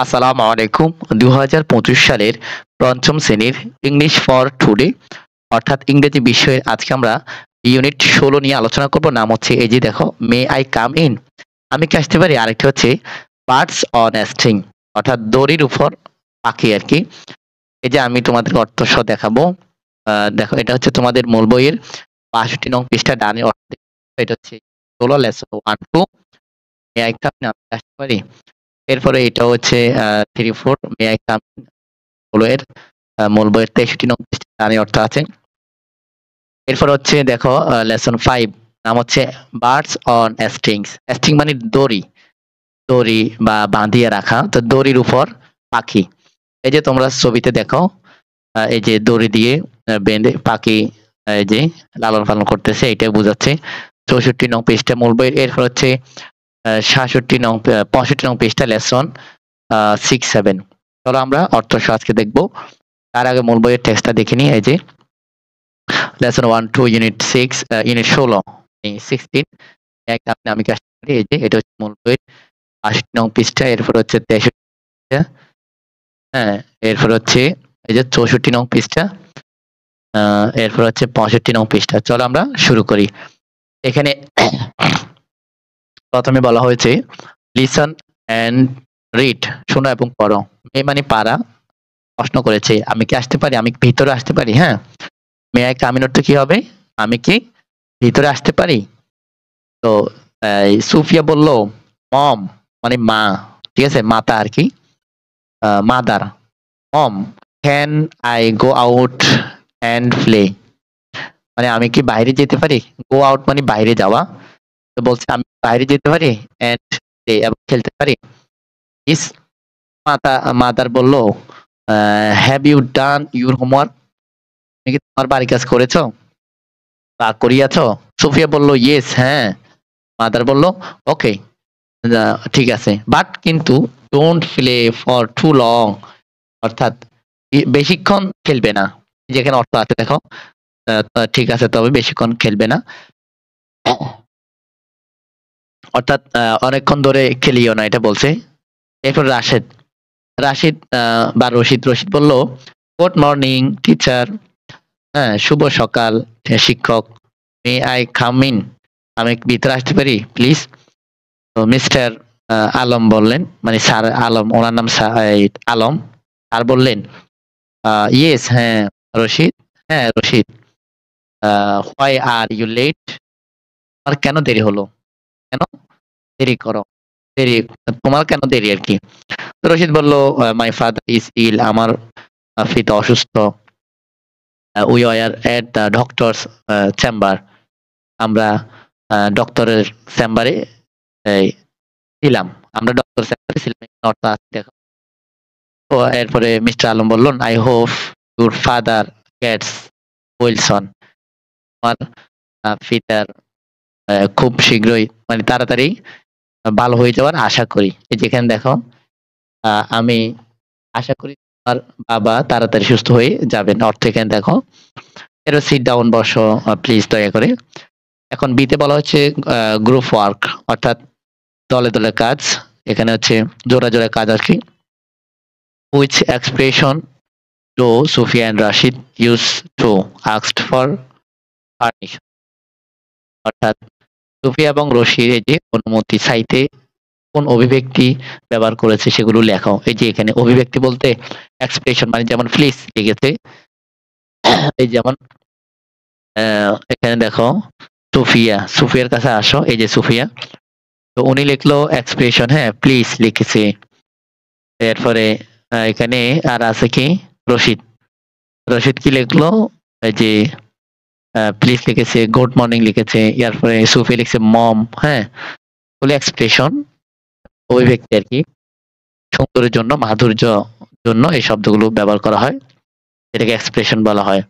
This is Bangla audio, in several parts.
আসসালামু আলাইকুম। ২০২৫ সালের ৫ম শ্রেণীর ইংলিশ ফর টুডে অর্থাৎ ইংরেজি বিষয়ের আজকে আমরা ইউনিট ১৬ নিয়ে আলোচনা করব। নাম হচ্ছে এই যে দেখো, মে আই কাম ইন? আমি কি আসতে পারি? আরেকটি হচ্ছে বার্ডস অন এ স্ট্রিং অর্থাৎ দড়ির উপর পাখি আরকি। এই যে আমি তোমাদেরকে অর্থসহ দেখাবো। দেখো, এটা হচ্ছে তোমাদের মূল বইয়ের ৬২ নং পৃষ্ঠা ডানে অর্থ। এটা হচ্ছে ১৬ lesson 1, 2 may I come in? আমি কি আসতে পারি? এরপরে এটা হচ্ছে 3, 4 মে আই কাম ইন? হলো এর মূল বইয়ের ৬৩ নং পৃষ্ঠায় ডানে অর্থ আছে। এরপর হচ্ছে দেখো, লেসন 5 নাম হচ্ছে বার্ডস অন স্ট্রিংস। স্ট্রিং মানে দড়ি, দড়ি বা বাঁধিয়ে রাখা। তো দড়ির উপর পাখি। এই যে তোমরা ছবিতে দেখো, এই যে দড়ি দিয়ে বেঁধে পাখি এই যে লালন পালন করতেছে, এটাই বোঝাচ্ছে। ৬৪ নং পৃষ্ঠা মূল বইয়ের। এরপর হচ্ছে ৬৭ নং ৬৫ নং পৃষ্ঠা লেসন 6, 7। চলো আমরা অর্থসহ আজকে দেখব। তার আগে মূল বইয়ের টেক্সটটা দেখে নিই। এই যে লেসন 1, 2 ইউনিট 6 ইউনিট 16 16 আমি কি আসতে পারি? এই যে এটা হচ্ছে মূল বইয়ের ৮০ নং পৃষ্ঠা। এরপর হচ্ছে ৬৩ পৃষ্ঠা। হ্যাঁ, এরপর হচ্ছে এই যে ৬৪ নং পৃষ্ঠা। এরপর হচ্ছে ৬৫ নং পৃষ্ঠা। চলো আমরা শুরু করি। এখানে প্রথমে বলা হয়েছে লিসন অ্যান্ড রিড, শোনো এবং পড়ো। মে মানে পারা। প্রশ্ন করেছে আমি কি আসতে পারি? আমি কি ভিতরে আসতে পারি? হ্যাঁ, মে আই কাম ইন অর্থ কি হবে? আমি কি ভিতরে আসতে পারি? তো সুফিয়া বলল মম মানে মা, ঠিক আছে, মাতা আর কি, mother. Mom can I go out and play? মানে আমি কি বাইরে যেতে পারি? গো আউট মানে বাইরে যাওয়া। তো বলছে আমি বাইরে যেতে পারি অ্যান্ড প্লে এবং খেলতে পারি। ইস মাদার বলল have you done your homework? তুমি কি তোমার বাড়ি কাজ করেছো বা করিয়াছো? সুফিয়া বলল ইয়েস, হ্যাঁ। মাদার বলল ওকে, ঠিক আছে, বাট কিন্তু don't play for too long, অর্থাৎ বেশিক্ষণ খেলবে না। যেখানে অর্থ আছে দেখো, ঠিক আছে, তবে বেশিক্ষণ খেলবে না, অর্থাৎ অনেকক্ষণ ধরে খেলিও না, এটা বলছে। এরপর রাশেদ রাশিদ বা রশিদ বলল গুড মর্নিং টিচার, হ্যাঁ, শুভ সকাল শিক্ষক। May I come in? আমি ভিতরে আসতে পারি প্লিজ? তো মিস্টার আলম বললেন, মানে স্যার আলম, ওনার নাম আলম। স্যার বললেন ইয়েস, হ্যাঁ রশিদ, হ্যাঁ Rashid. Why are you late? তোমার কেন দেরি হলো? কেন দেরি করো? দেরি, তোমার কেন দেরি আর কি? তো রশিদ বলল মাই ফাদার ইজ ইল, আমার পিতা অসুস্থ। We are at the doctors chamber, আমরা ডক্টরের চেম্বারে ছিলাম। আমরা ডক্টর চেম্বারে ছিলাম, এখানে অর্থ আছে দেখো। তো এরপরে মিস্টার আলম বললেন I hope your father gets well son, আমার পিতার খুব শীঘ্রই মানে তাড়াতাড়ি ভালো হয়ে যাওয়ার আশা করি। এই যেখানে দেখো, আমি আশা করি আমার বাবা তাড়াতাড়ি সুস্থ হয়ে যাবেন, অর্থ এখানে দেখো। এরপর সিট ডাউন, বসো প্লিজ দয়া করে। এখন বিতে বলা হচ্ছে গ্রুপ ওয়ার্ক অর্থাৎ দলে দলে কাজ। এখানে হচ্ছে জোড়া জোড়া কাজ আর কি। Which expression do Sufia and Rashid use to asked for permission, অর্থাৎ সুফিয়া এবং রশিদ এই যে অনুমতি চাইতে কোন অভিব্যক্তি ব্যবহার করেছে সেগুলো লেখো। এই যে এখানে অভিব্যক্তি বলতে এক্সপ্রেশন মানে যেমন প্লিজ লিখেছে, এই যেমন এখানে দেখো সুফিয়ার কাছে আসো, এই যে সুফিয়া, তো উনি লিখলো এক্সপ্রেশন, হ্যাঁ প্লিজ লিখেছে। এরপরে এখানে আর আছে কি রশিদ, রশিদ কি লিখলো? এই যে প্লিজ লিখেছে, গুড মর্নিং লিখেছে, এরপরে সুফিয়া লিখছে মম, হ্যাঁ। বলে এক্সপ্রেশন অভিব্যক্তি আর কি, সৌন্দর্যের জন্য, মাধুর্য জন্য এই শব্দগুলো ব্যবহার করা হয়, এটাকে এক্সপ্রেশন বলা হয়।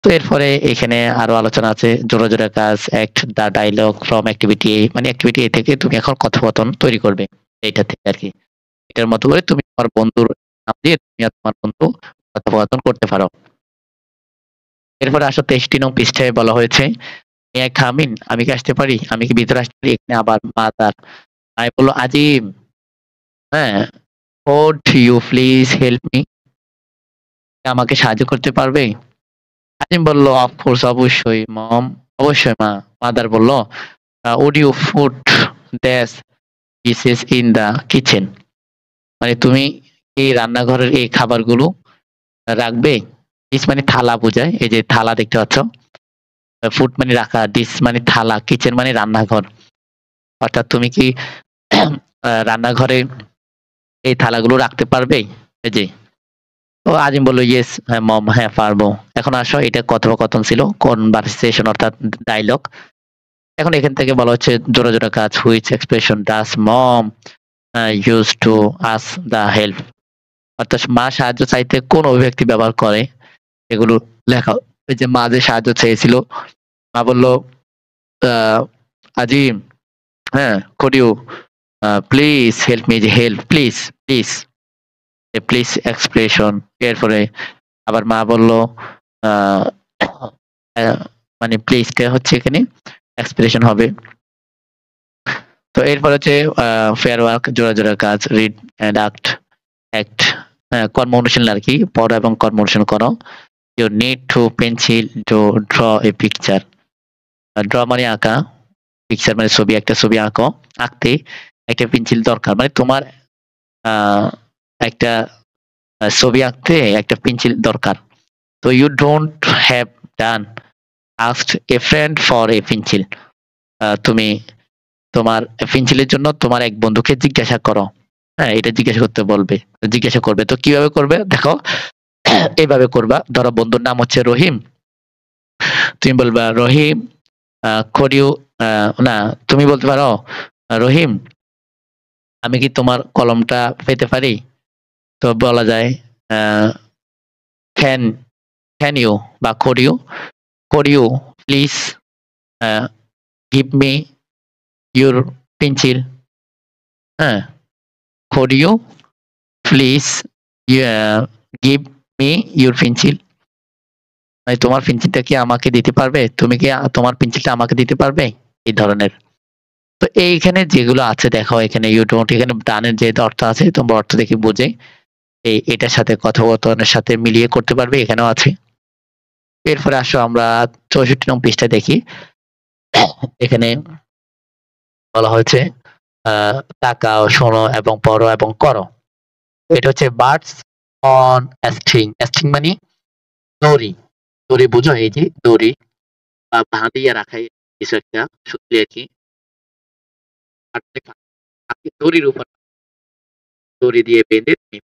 তো এরপরে এখানে আরো আলোচনা আছে, জোড়া জোড়া কাজ, act the dialogue from activity A, মানে অ্যাক্টিভিটি এ থেকে তুমি এখন কথোপকথন তৈরি করবে, এইটা থেকে আর কি। এটার মতো করে তুমি তোমার বন্ধুর নাম দিয়ে তুমি আর তোমার বন্ধু কথোপকথন করতে পারো। এরপরে আসো ৬৩ নং পৃষ্ঠায় বলা হয়েছে মে আই কাম ইন? আমি কি আসতে পারি? আমি কি ভিতরে আসতে পারি? এখানে আবার মাদার, আমি বললো আজিব, হ্যাঁ, Could you please help me? আমাকে সাহায্য করতে পারবে? আজিম বলল, "Of course, অবশ্যই মম, অবশ্যই মা।" মাদার বলল, "Would you put these dishes in the kitchen?" মানে তুমি এই রান্নাঘরের এই খাবারগুলো রাখবে? ডিশ মানে থালা বোঝায়। এই যে থালা দেখতে পাচ্ছ? ফুড মানে রাখা, ডিশ মানে থালা, কিচেন মানে রান্নাঘর। অর্থাৎ তুমি কি রান্নাঘরে এই থালাগুলো রাখতে পারবে? এই যে। তো আজিম বলল, "ইয়েস মম, হ্যাঁ পারবো।" এখন আসো, এটা কথোপকথন ছিল, কনভারসেশন অর্থাৎ ডায়ালগ। এখন এখান থেকে বলা হচ্ছে জোড়া, জোড়া কাজ। Which expression does mom use to ask the help? অর্থাৎ মা সাহায্য চাইতে কোন অভিব্যক্তি ব্যবহার করে? এগুলো লেখা। ওই যে মা যে সাহায্য চেয়েছিল, মা বলল, আ "আজিম, হ্যাঁ, could you please help me?" যে help, please, please. Please expression. এরপরে আবার মা বলল, আ আ মানে প্লিজটা হচ্ছে এখানে এক্সপ্রেশন হবে। তো এরপর হচ্ছে ফেয়ার ওয়ার্ক, জোড়া, জোড়া কাজ, রিড অ্যান্ড অ্যাক্ট। কর্ম অনুশীলন আরকি। পড়ো এবং কর্ম অনুশীলন করো। You need to pencil to draw a picture. Draw মানে আঁকা, পিকচার মানে ছবি, একটা ছবি আঁকো। আঁকতে একটা পেন্সিল দরকার। মানে তোমার আ একটা ছবি আঁকতে একটা পেন্সিল দরকার। তো you don't have done asked a friend for a pencil. তুমি তোমার পেন্সিলের জন্য তোমার এক বন্ধুকে জিজ্ঞাসা করো। হ্যাঁ, এটা জিজ্ঞাসা করতে বলবে। জিজ্ঞাসা করবে। তো কিভাবে করবে? দেখো, এভাবে করবা। ধরো বন্ধুর নাম হচ্ছে রহিম। তুমি বলবা, "রহিম, could you" না, তুমি বলতে পারো, "রহিম, আমি কি তোমার কলমটা পেতে পারি?" তো বলা যায়, আ "Can can you" বা "Could you please a give me your pencil?" হ্যাঁ? "Could you please yeah give me your pencil?" মানে তোমার পেন্সিলটা কি আমাকে দিতে পারবে? তুমি কি তোমার পেন্সিলটা আমাকে দিতে পারবে? এই ধরনের। তো এইখানে যেগুলো আছে দেখো, এখানে you don't, এখানে done এর যেহেতু অর্থ আছে, তোমরা অর্থ দেখে বুঝে এটার সাথে কথোপকথনের সাথে মিলিয়ে করতে পারবে, এখানেও আছে। এরপরে আসো আমরা ৬৪ নং পৃষ্ঠায় দেখি। এখানে বলা হয়েছে আ তাকাও, শোনো এবং পড়ো এবং করো। এটা হচ্ছে birds on a string. A string মানে দড়ি। দড়ি বুঝো? এই যে দড়ি বা বাঁধিয়ে রাখা কিছু একটা সূত্রে আরকি। দড়ির উপর দড়ি দিয়ে বেঁধে তুমি